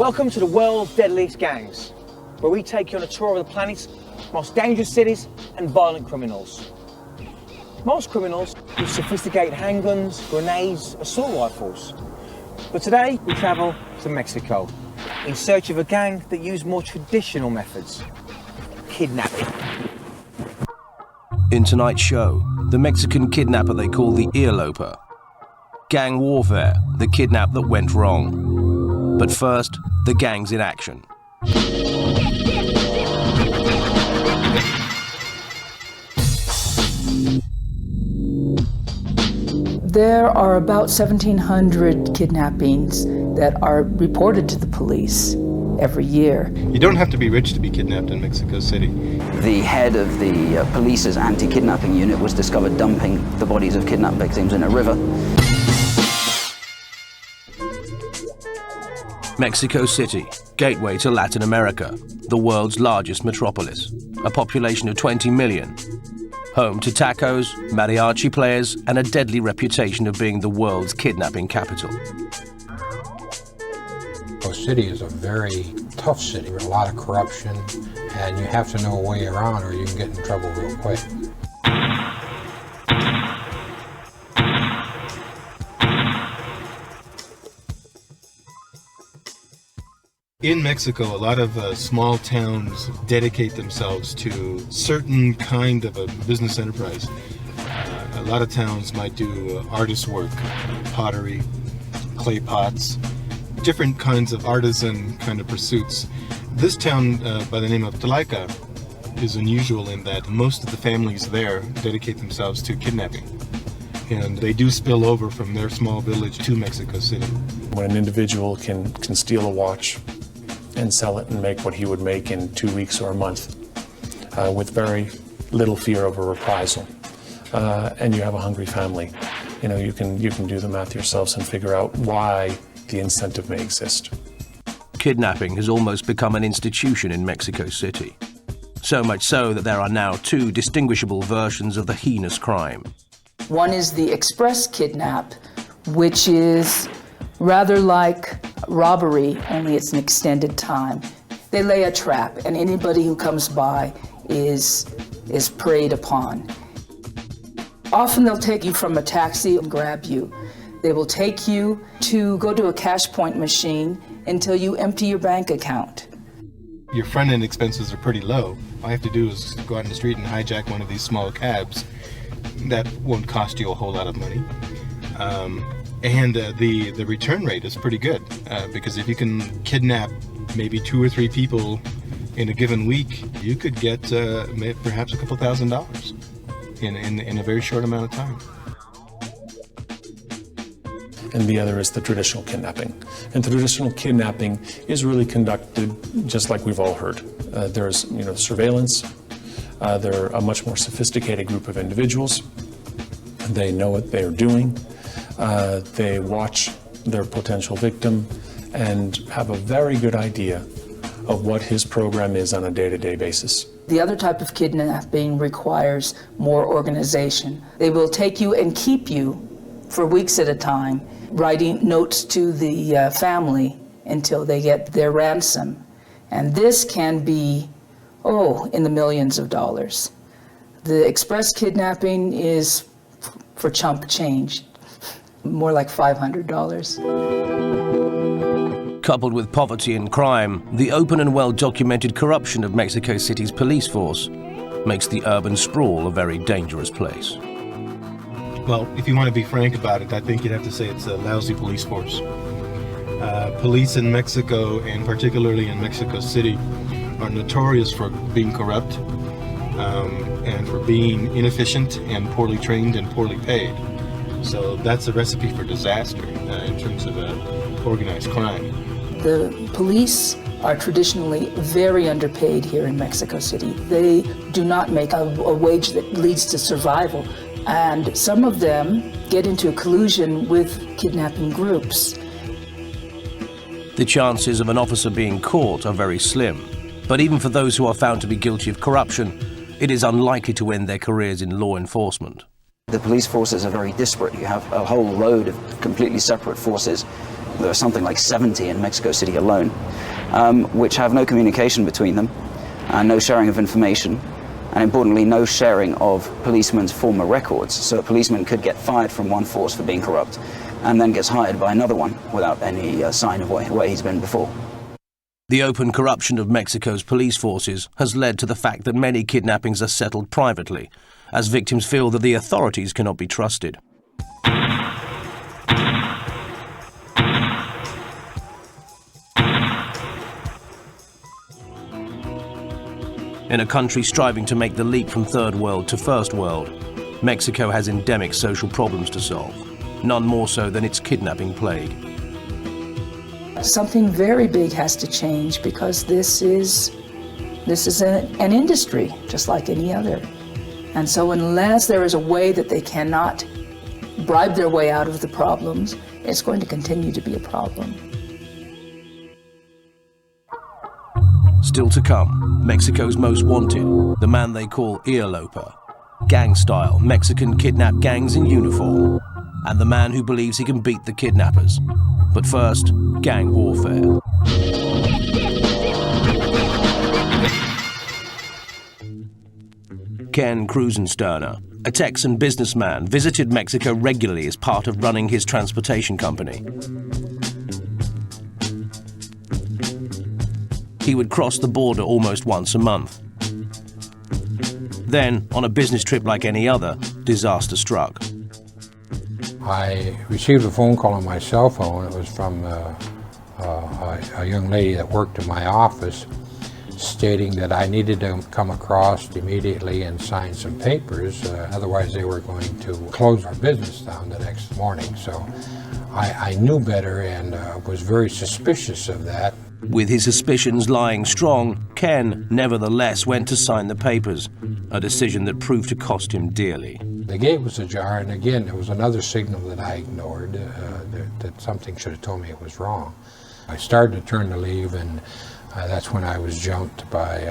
Welcome to the world's deadliest gangs, where we take you on a tour of the planet's most dangerous cities and violent criminals. Most criminals use sophisticated handguns, grenades, assault rifles. But today we travel to Mexico in search of a gang that use more traditional methods: kidnapping. In tonight's show, the Mexican kidnapper they call the earloper. Gang warfare, the kidnap that went wrong. But first, the gangs in action. There are about 1,700 kidnappings that are reported to the police every year. You don't have to be rich to be kidnapped in Mexico City. The head of the police's anti-kidnapping unit was discovered dumping the bodies of kidnapped victims in a river. Mexico City, gateway to Latin America, the world's largest metropolis, a population of 20 million. Home to tacos, mariachi players, and a deadly reputation of being the world's kidnapping capital. Mexico City is a very tough city, with a lot of corruption, and you have to know a way around or you can get in trouble real quick. In Mexico, a lot of small towns dedicate themselves to certain kind of a business enterprise. A lot of towns might do artist work, pottery, clay pots, different kinds of artisan kind of pursuits. This town by the name of Tlaika is unusual in that most of the families there dedicate themselves to kidnapping. And they do spill over from their small village to Mexico City. When an individual can steal a watch and sell it and make what he would make in 2 weeks or a month with very little fear of a reprisal, and you have a hungry family, you can do the math yourselves and figure out why the incentive may exist. Kidnapping has almost become an institution in Mexico City. So much so that there are now two distinguishable versions of the heinous crime. One is the express kidnap, which is rather like robbery, only it's an extended time. They lay a trap, and anybody who comes by is preyed upon. Often they'll take you from a taxi and grab you. They will take you to go to a cash point machine until you empty your bank account. Your front-end expenses are pretty low. All I have to do is go out in the street and hijack one of these small cabs. That won't cost you a whole lot of money. And the return rate is pretty good because if you can kidnap maybe 2 or 3 people in a given week, you could get perhaps a couple $1,000s in a very short amount of time. And the other is the traditional kidnapping. And the traditional kidnapping is really conducted just like we've all heard. There's surveillance. They're a much more sophisticated group of individuals. They know what they are doing. They watch their potential victim and have a very good idea of what his program is on a day-to-day basis. The other type of kidnapping requires more organization. They will take you and keep you for weeks at a time, writing notes to the family until they get their ransom. And this can be, in the millions of dollars. The express kidnapping is for chump change. More like $500. Coupled with poverty and crime, the open and well-documented corruption of Mexico City's police force makes the urban sprawl a very dangerous place. Well, if you want to be frank about it, I think you'd have to say it's a lousy police force. Police in Mexico, and particularly in Mexico City, are notorious for being corrupt and for being inefficient and poorly trained and poorly paid. So that's a recipe for disaster in terms of organized crime. The police are traditionally very underpaid here in Mexico City. They do not make a wage that leads to survival. And some of them get into collusion with kidnapping groups. The chances of an officer being caught are very slim. But even for those who are found to be guilty of corruption, it is unlikely to end their careers in law enforcement. The police forces are very disparate. You have a whole load of completely separate forces There are something like 70 in Mexico City alone, which have no communication between them, no sharing of information, and importantly, no sharing of policemen's former records. So a policeman could get fired from one force for being corrupt, and then gets hired by another one without any sign of where he's been before. The open corruption of Mexico's police forces has led to the fact that many kidnappings are settled privately, as victims feel that the authorities cannot be trusted. In a country striving to make the leap from third world to first world, Mexico has endemic social problems to solve, none more so than its kidnapping plague. Something very big has to change, because this is an industry just like any other. And so unless there is a way that they cannot bribe their way out of the problems, it's going to continue to be a problem. Still to come, Mexico's most wanted, the man they call earloper, gang-style Mexican kidnap gangs in uniform, and the man who believes he can beat the kidnappers. But first, gang warfare. Ken Krusensterner, a Texan businessman, visited Mexico regularly as part of running his transportation company. He would cross the border almost once a month. Then, on a business trip like any other, disaster struck. I received a phone call on my cell phone. It was from a young lady that worked in my office, stating that I needed to come across immediately and sign some papers, otherwise they were going to close our business down the next morning. So I knew better and was very suspicious of that. With his suspicions lying strong, Ken nevertheless went to sign the papers, a decision that proved to cost him dearly. The gate was ajar, and again, there was another signal that I ignored, that something should have told me it was wrong. I started to turn to leave, and that's when I was jumped by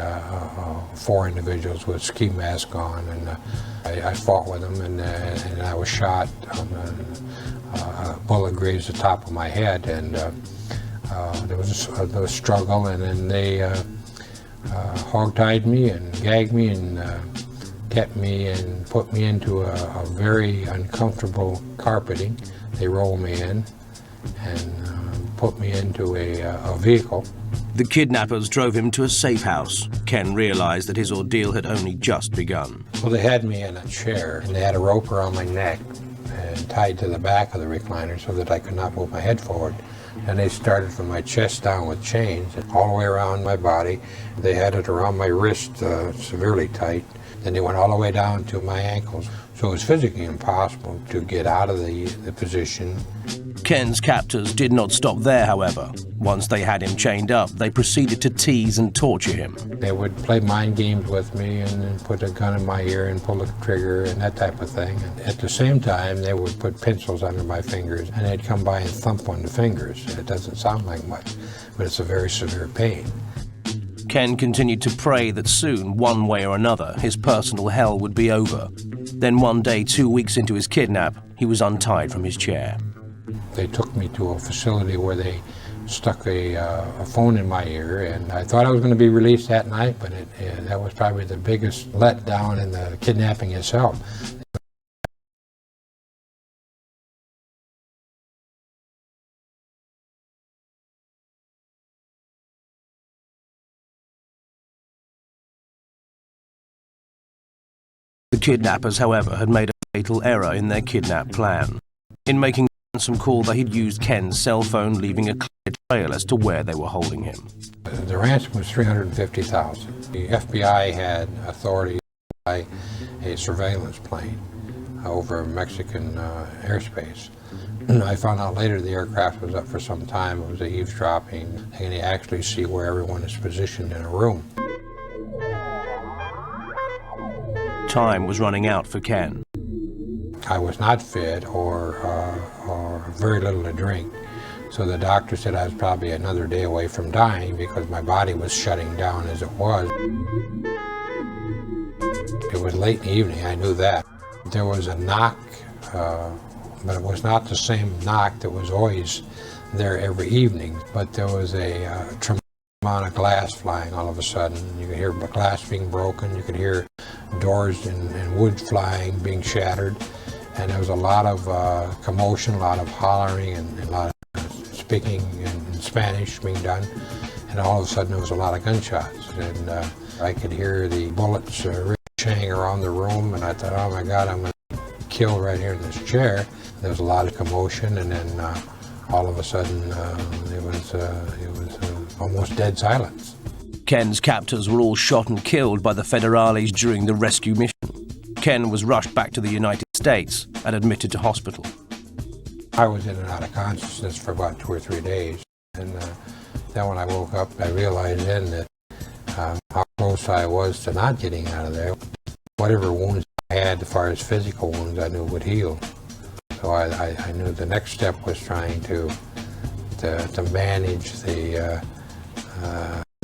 4 individuals with ski masks on, and I fought with them, and I was shot. A bullet grazed the top of my head, and there was a struggle, and then they hog-tied me and gagged me and kept me and put me into a very uncomfortable carpeting. They rolled me in and put me into a vehicle. The kidnappers drove him to a safe house. Ken realized that his ordeal had only just begun. Well, they had me in a chair, and they had a rope around my neck and tied to the back of the recliner so that I could not move my head forward. And they started from my chest down with chains all the way around my body. They had it around my wrist severely tight. Then they went all the way down to my ankles. So it was physically impossible to get out of the position. Ken's captors did not stop there, however. Once they had him chained up, they proceeded to tease and torture him. They would play mind games with me and then put a gun in my ear and pull the trigger and that type of thing. And at the same time, they would put pencils under my fingers, and they'd come by and thump on the fingers. It doesn't sound like much, but it's a very severe pain. Ken continued to pray that soon, one way or another, his personal hell would be over. Then one day, 2 weeks into his kidnap, he was untied from his chair. They took me to a facility where they stuck a phone in my ear, and I thought I was going to be released that night, but that was probably the biggest letdown in the kidnapping itself. The kidnappers, however, had made a fatal error in their kidnap plan. In making a ransom call, they had used Ken's cell phone, leaving a clear trail as to where they were holding him. The ransom was $350,000. The FBI had authority to fly a surveillance plane over Mexican airspace. I found out later the aircraft was up for some time. It was a eavesdropping. They can actually see where everyone is positioned in a room. Time was running out for Ken. I was not fit or very little to drink. So the doctor said I was probably another day away from dying because my body was shutting down as it was. It was late in the evening, I knew that. There was a knock but it was not the same knock that was always there every evening. But there was a tremendous amount of glass flying all of a sudden. You could hear glass being broken, you could hear doors and wood flying, being shattered, and there was a lot of commotion, a lot of hollering, and a lot of speaking in Spanish being done, and all of a sudden there was a lot of gunshots, and I could hear the bullets ricocheting around the room, and I thought, oh my God, I'm going to be killed right here in this chair. There was a lot of commotion, and then all of a sudden it was almost dead silence. Ken's captors were all shot and killed by the federales during the rescue mission. Ken was rushed back to the United States and admitted to hospital. I was in and out of consciousness for about 2 or 3 days, and then when I woke up, I realized then that how close I was to not getting out of there. Whatever wounds I had, as far as physical wounds, I knew would heal. So I knew the next step was trying to manage the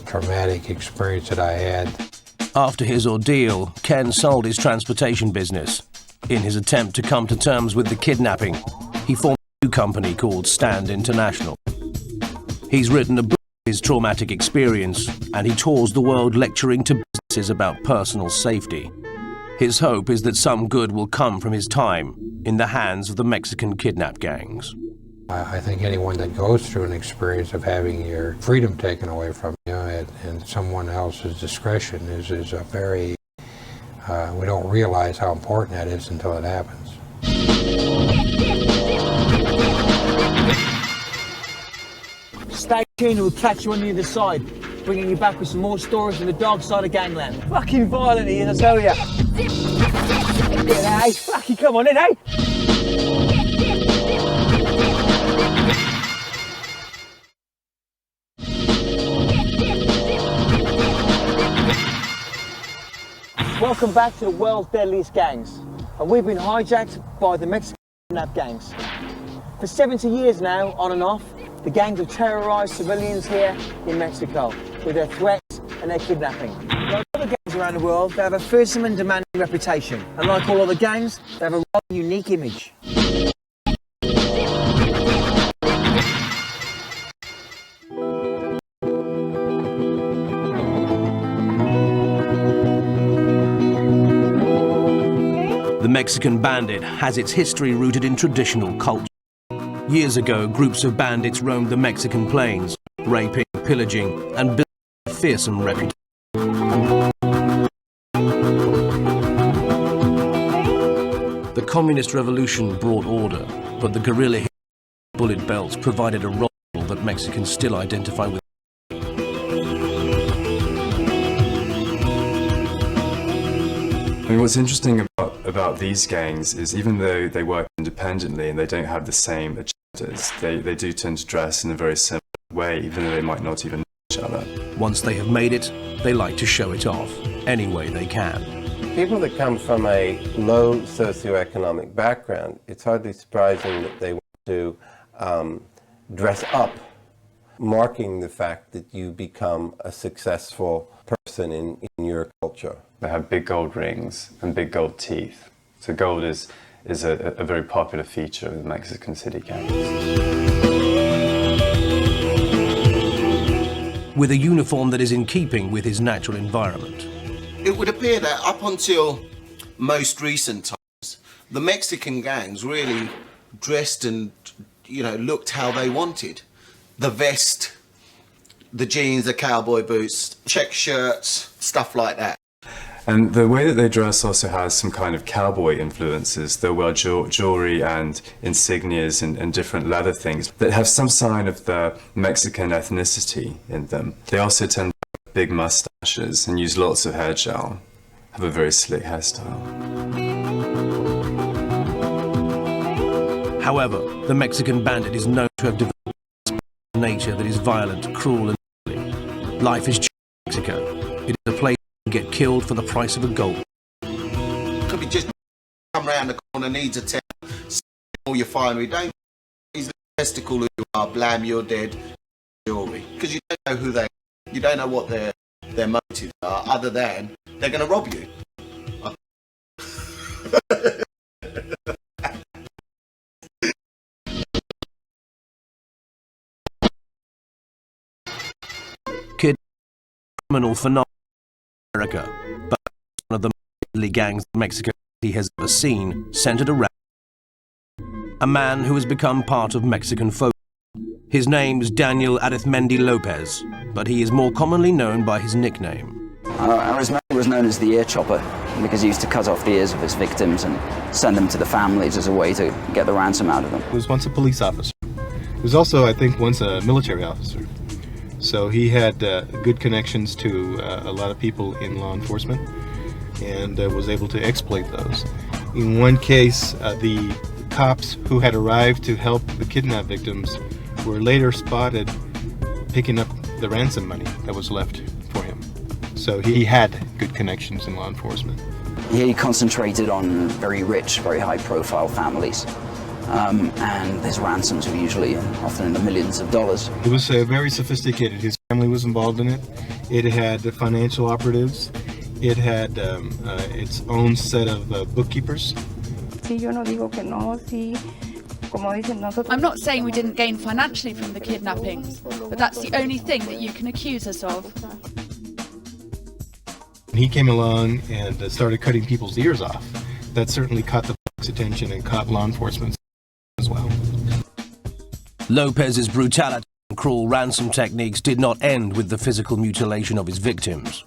traumatic experience that I had. After his ordeal, Ken sold his transportation business. In his attempt to come to terms with the kidnapping, he formed a new company called Stand International. He's written a book of his traumatic experience, and he tours the world lecturing to businesses about personal safety. His hope is that some good will come from his time in the hands of the Mexican kidnap gangs. I think anyone that goes through an experience of having your freedom taken away from you and someone else's discretion is a very, we don't realize how important that is until it happens. Stay tuned, we'll catch you on the other side, bringing you back with some more stories from the dark side of gangland. Fucking violent he is, I tell ya. Yeah, hey, fucking come on in, eh? Welcome back to the world's deadliest gangs, and we've been hijacked by the Mexican kidnap gangs. For 70 years now, on and off, the gangs have terrorised civilians here in Mexico with their threats and their kidnapping. Like other gangs around the world, they have a fearsome and demanding reputation, and like all other gangs, they have a rather unique image. The Mexican bandit has its history rooted in traditional culture. Years ago, groups of bandits roamed the Mexican plains, raping, pillaging, and building a fearsome reputation. The communist revolution brought order, but the guerrilla bullet belts provided a role that Mexicans still identify with. I mean, what's interesting about these gangs is even though they work independently and they don't have the same agendas, they do tend to dress in a very similar way, even though they might not even know each other. Once they have made it, they like to show it off any way they can. People that come from a low socioeconomic background, it's hardly surprising that they want to dress up, marking the fact that you become a successful person in your culture. They have big gold rings and big gold teeth. So gold is a very popular feature of the Mexican city gangs. With a uniform that is in keeping with his natural environment. It would appear that up until most recent times, the Mexican gangs really dressed and, looked how they wanted. The vest, the jeans, the cowboy boots, check shirts, stuff like that. And the way that they dress also has some kind of cowboy influences. They'll wear jewelry and insignias and different leather things that have some sign of the Mexican ethnicity in them. They also tend to have big mustaches and use lots of hair gel, have a very slick hairstyle. However, the Mexican bandit is known to have developed a nature that is violent, cruel, and ugly. Life is cheap in Mexico. It is a place get killed for the price of a gold. Could be just come round the corner, needs a town, all your finery, don't he's the testicle who you are, blam, you're dead, jewelry. Because you don't know who they are, you don't know what their motives are, other than they're going to rob you. criminal phenomenon in America, but one of the most deadly gangs Mexico City has ever seen, centered around a man who has become part of Mexican folk. His name is Daniel Arizmendi Lopez, but he is more commonly known by his nickname. Arizmendi was known as the ear chopper because he used to cut off the ears of his victims and send them to the families as a way to get the ransom out of them. He was once a police officer. He was also, I think, once a military officer. So he had good connections to a lot of people in law enforcement and was able to exploit those. In one case, the cops who had arrived to help the kidnap victims were later spotted picking up the ransom money that was left for him. So he had good connections in law enforcement. He concentrated on very rich, very high-profile families, and his ransoms were usually often in the millions of dollars. It was very sophisticated. His family was involved in it. It had financial operatives. It had its own set of bookkeepers. I'm not saying we didn't gain financially from the kidnappings, but that's the only thing that you can accuse us of. He came along and started cutting people's ears off. That certainly caught the public's attention and caught law enforcement as well. Lopez's brutality and cruel ransom techniques did not end with the physical mutilation of his victims.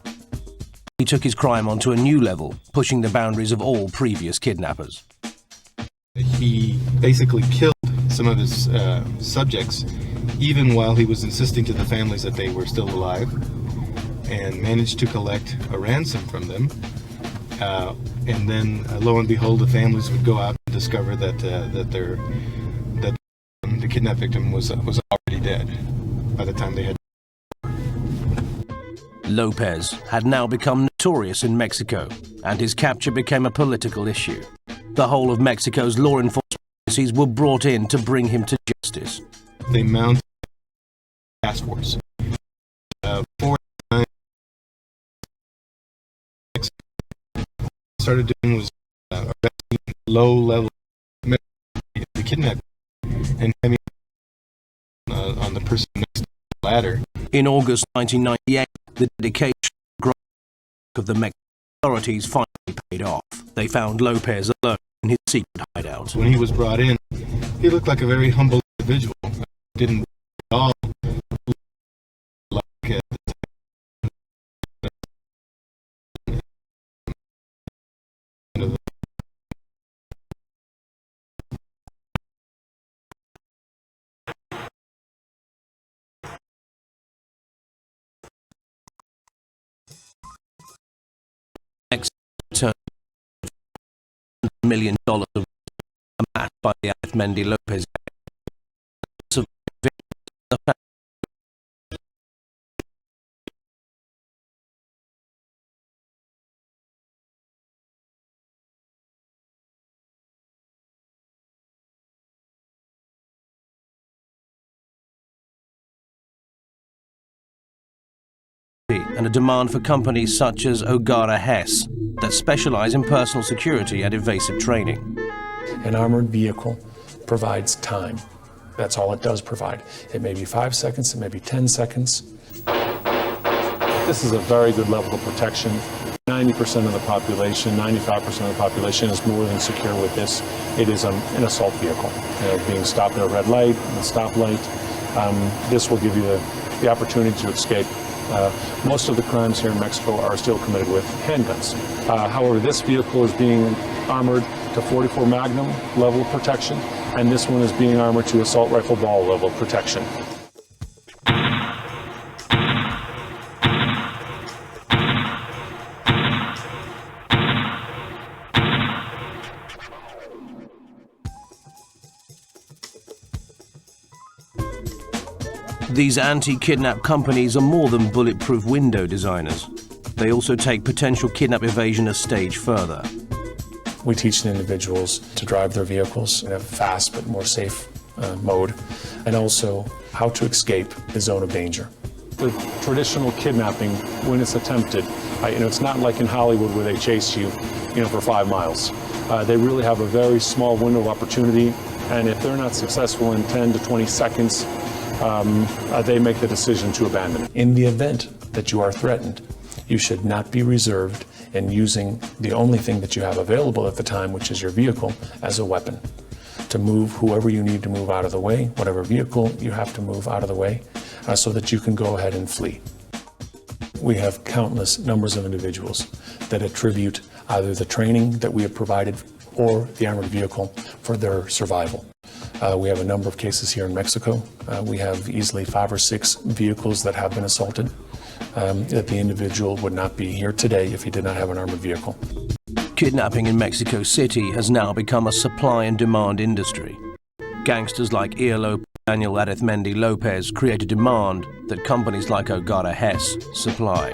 He took his crime onto a new level, pushing the boundaries of all previous kidnappers. He basically killed some of his subjects, even while he was insisting to the families that they were still alive, and managed to collect a ransom from them. And then, lo and behold, the families would go out and discover that the kidnapped victim was already dead by the time they had. Lopez had now become notorious in Mexico, and his capture became a political issue. The whole of Mexico's law enforcement agencies were brought in to bring him to justice. They mounted a task force. Started doing was arresting low-level the kidnapping and having on the person next to the ladder. In August 1998, the dedication of the Mexican authorities finally paid off. They found Lopez alone in his secret hideout. When he was brought in, he looked like a very humble individual. Didn't at all look like Turned $1 million amassed by the Arizmendi Lopez. And a demand for companies such as O'Gara Hess that specialize in personal security and evasive training. An armored vehicle provides time. That's all it does provide. It may be 5 seconds, it may be 10 seconds. This is a very good level of protection. 90% of the population, 95% of the population is more than secure with this. It is an assault vehicle. Being stopped at a red light, a stoplight. This will give you the opportunity to escape. Most of the crimes here in Mexico are still committed with handguns. However, this vehicle is being armored to .44 Magnum level protection, and this one is being armored to assault rifle ball level protection. These anti-kidnap companies are more than bulletproof window designers. They also take potential kidnap evasion a stage further. We teach individuals to drive their vehicles in a fast but more safe mode, and also how to escape the zone of danger. The traditional kidnapping, when it's attempted, it's not like in Hollywood where they chase you, for 5 miles. They really have a very small window of opportunity, and if they're not successful in 10 to 20 seconds, they make the decision to abandon it. In the event that you are threatened, you should not be reserved in using the only thing that you have available at the time, which is your vehicle, as a weapon. To move whoever you need to move out of the way, whatever vehicle you have to move out of the way, so that you can go ahead and flee. We have countless numbers of individuals that attribute either the training that we have provided or the armored vehicle for their survival. We have a number of cases here in Mexico. We have easily 5 or 6 vehicles that have been assaulted. That the individual would not be here today if he did not have an armored vehicle. Kidnapping in Mexico City has now become a supply and demand industry. Gangsters like Iolo Daniel Arizmendi Lopez create a demand that companies like Ogata Hess supply.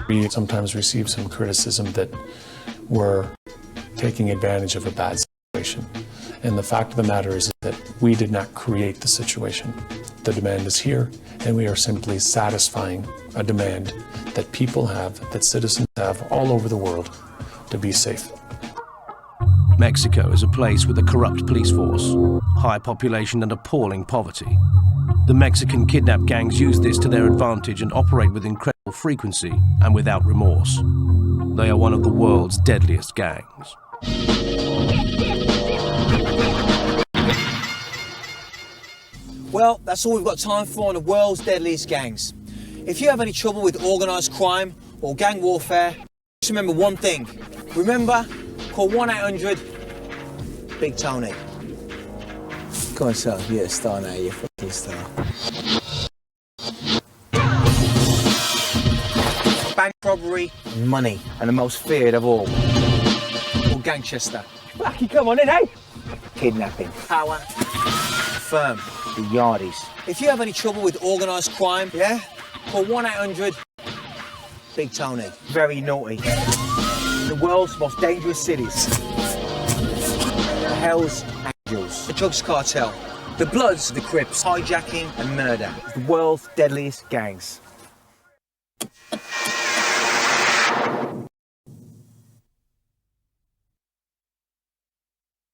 We sometimes receive some criticism that we're taking advantage of a bad situation. And the fact of the matter is that we did not create the situation. The demand is here, and we are simply satisfying a demand that people have, that citizens have all over the world, to be safe. Mexico is a place with a corrupt police force, high population and appalling poverty. The Mexican kidnap gangs use this to their advantage and operate with incredible frequency and without remorse. They are one of the world's deadliest gangs. Well, that's all we've got time for on the world's deadliest gangs. If you have any trouble with organised crime or gang warfare, just remember one thing. Remember, call 1-800-BIG TONY. Come on, son, you're a star now, you're a fucking star. Bank robbery, money, and the most feared of all. Or Gangchester. Lucky, come on in, eh? Kidnapping, power, firm, the yardies. If you have any trouble with organised crime, yeah, call 1-800-BIG TONY. Very naughty. The world's most dangerous cities. The Hells Angels. The drugs cartel. The Bloods, the Crips. Hijacking and murder. The world's deadliest gangs.